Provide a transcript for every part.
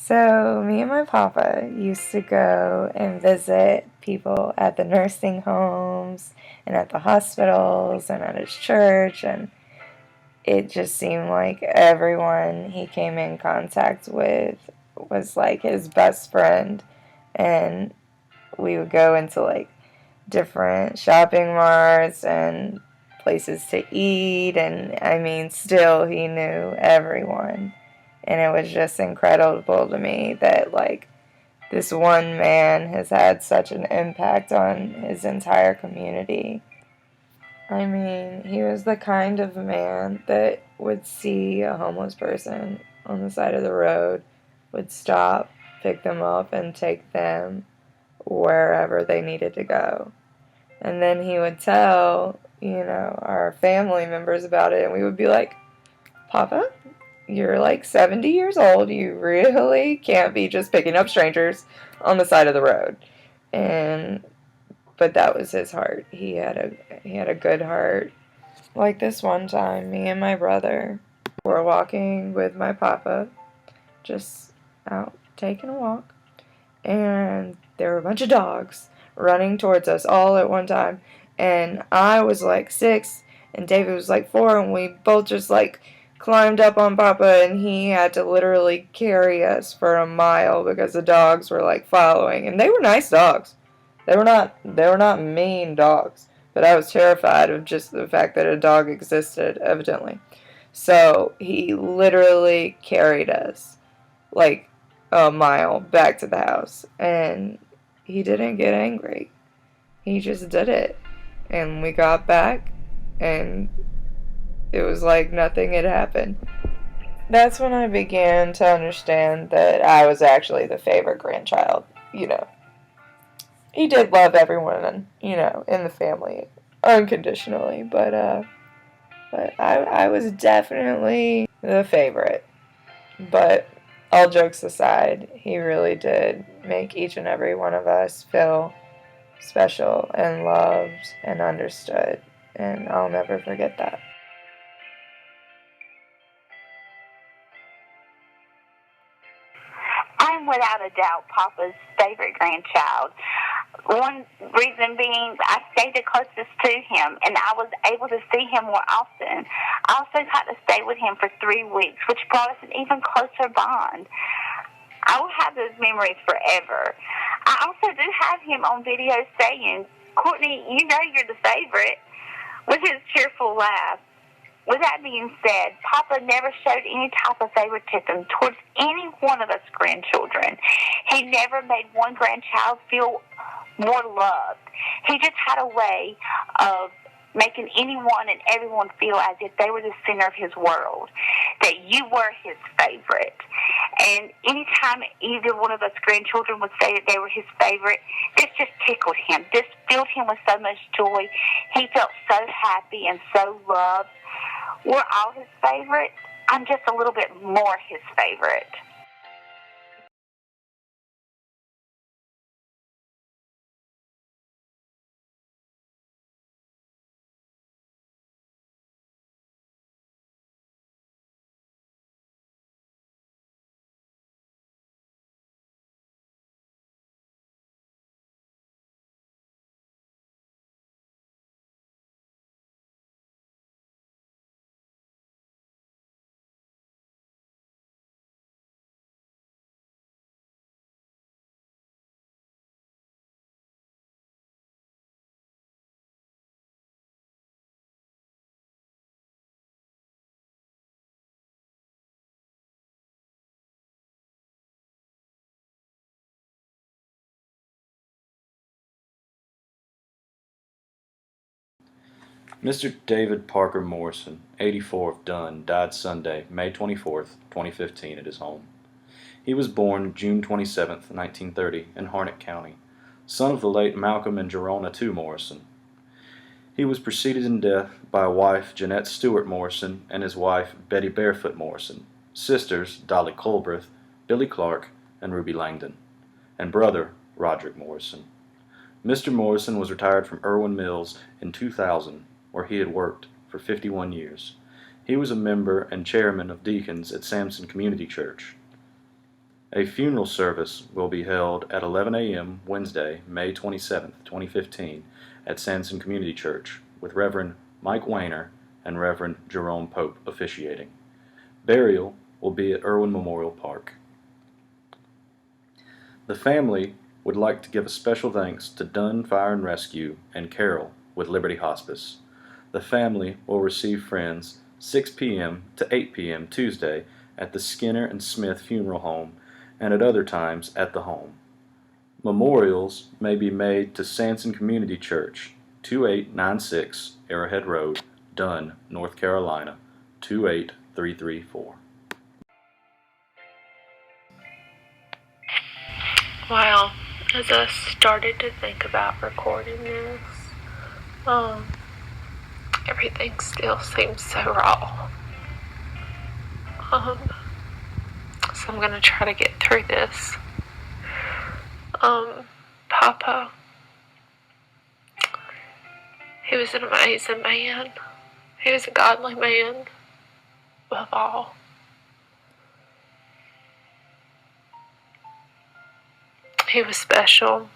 So, me and my papa used to go and visit people at the nursing homes and at the hospitals and at his church, and it just seemed like everyone he came in contact with was like his best friend. And we would go into like different shopping marts and places to eat, and I mean, still, he knew everyone. And it was just incredible to me that, like, this one man has had such an impact on his entire community. I mean, he was the kind of man that would see a homeless person on the side of the road, would stop, pick them up, and take them wherever they needed to go. And then he would tell, our family members about it, and we would be like, Papa, you're like 70 years old. You really can't be just picking up strangers on the side of the road. And but that was his heart. He had a good heart. Like this one time, me and my brother were walking with my papa, just out taking a walk, and there were a bunch of dogs running towards us all at one time. And I was like 6, and David was like 4, and we both just like climbed up on Papa, and he had to literally carry us for a mile because the dogs were like following, and they were nice dogs. They were not mean dogs, but I was terrified of just the fact that a dog existed, evidently. So he literally carried us like a mile back to the house, and he didn't get angry. He just did it. And we got back, and it was like nothing had happened. That's when I began to understand that I was actually the favorite grandchild. You know, he did love everyone, in the family unconditionally, but I was definitely the favorite. But all jokes aside, he really did make each and every one of us feel special and loved and understood. And I'll never forget that. I'm without a doubt Papa's favorite grandchild. One reason being I stayed the closest to him and I was able to see him more often. I also got to stay with him for 3 weeks, which brought us an even closer bond. I will have those memories forever. I also do have him on video saying, Courtney, you know you're the favorite, with his cheerful laugh. With that being said, Papa never showed any type of favoritism towards any one of us grandchildren. He never made one grandchild feel more loved. He just had a way of making anyone and everyone feel as if they were the center of his world, that you were his favorite. And anytime either one of us grandchildren would say that they were his favorite, this just tickled him. This filled him with so much joy. He felt so happy and so loved. We're all his favorite. I'm just a little bit more his favorite. Mr. David Parker Morrison, 84 of Dunn, died Sunday, May 24th, 2015, at his home. He was born June 27, 1930, in Harnett County, son of the late Malcolm and Jerona II Morrison. He was preceded in death by a wife, Jeanette Stewart Morrison, and his wife, Betty Barefoot Morrison, sisters, Dolly Culbreth, Billy Clark, and Ruby Langdon, and brother, Roderick Morrison. Mr. Morrison was retired from Irwin Mills in 2000, where he had worked for 51 years. He was a member and chairman of deacons at Samson Community Church. A funeral service will be held at 11 a.m. Wednesday, May 27, 2015, at Sanson Community Church, with Reverend Mike Weiner and Reverend Jerome Pope officiating. Burial will be at Irwin Memorial Park. The family would like to give a special thanks to Dunn Fire and Rescue and Carol with Liberty Hospice. The family will receive friends 6 p.m. to 8 p.m. Tuesday at the Skinner and Smith Funeral Home and at other times at the home. Memorials may be made to Sanson Community Church, 2896 Arrowhead Road, Dunn, North Carolina, 28334. Wow, as I started to think about recording this, everything still seems so raw. So I'm gonna try to get through this. Papa, he was an amazing man. He was a godly man, above all. He was special.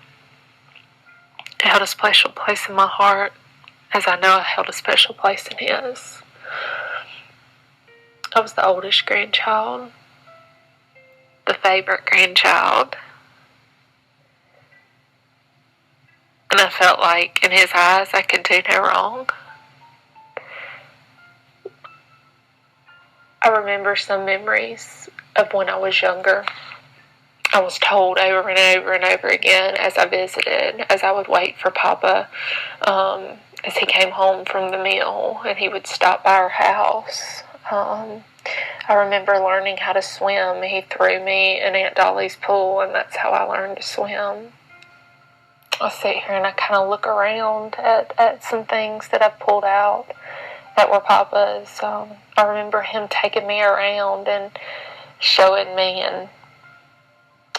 He held a special place in my heart, as I know I held a special place in his. I was the oldest grandchild, the favorite grandchild. And I felt like in his eyes I could do no wrong. I remember some memories of when I was younger. I was told over and over and over again as I visited, as I would wait for Papa, as he came home from the mill and he would stop by our house. I remember learning how to swim. He threw me in Aunt Dolly's pool, and that's how I learned to swim. I sit here and I kind of look around at some things that I've pulled out that were Papa's. I remember him taking me around and showing me in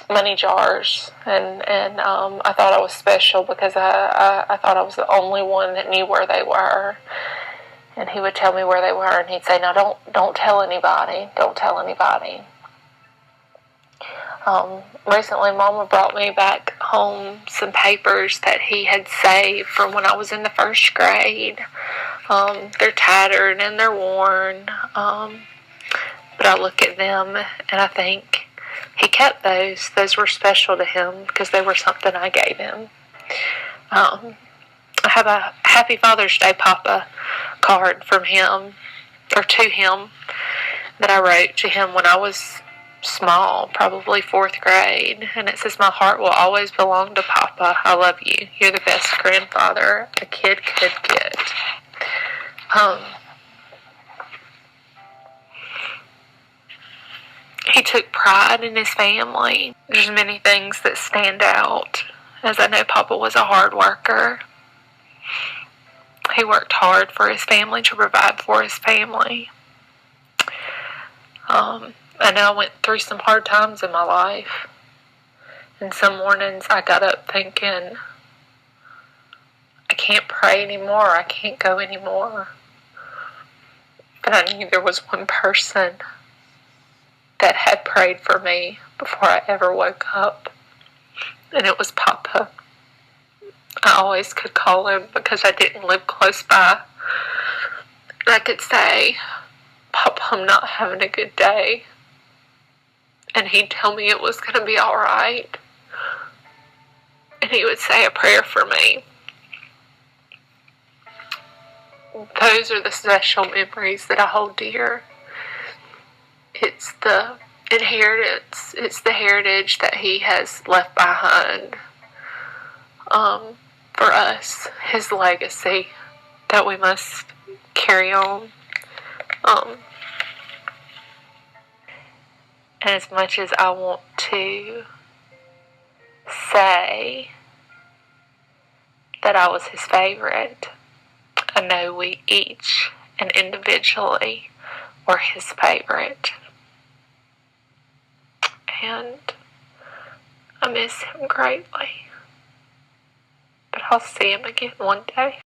money jars, and I thought I was special because I thought I was the only one that knew where they were. And he would tell me where they were, and he'd say, "Now don't tell anybody. Don't tell anybody." Recently, Mama brought me back home some papers that he had saved from when I was in the first grade. They're tattered and they're worn, but I look at them and I think he kept those. Those were special to him because they were something I gave him. I have a Happy Father's Day, Papa card from him, or to him, that I wrote to him when I was small, probably 4th grade, and it says, "My heart will always belong to Papa. I love you. You're the best grandfather a kid could get." He took pride in his family. There's many things that stand out, as I know Papa was a hard worker. He worked hard for his family, to provide for his family. I know I went through some hard times in my life. And some mornings I got up thinking, I can't pray anymore, I can't go anymore. But I knew there was one person that had prayed for me before I ever woke up. And it was Papa. I always could call him because I didn't live close by. I could say, "Papa, I'm not having a good day." And he'd tell me it was going to be all right. And he would say a prayer for me. Those are the special memories that I hold dear. It's the inheritance. It's the heritage that he has left behind for us. His legacy that we must carry on. And as much as I want to say that I was his favorite, I know we each and individually were his favorite. And I miss him greatly. But I'll see him again one day.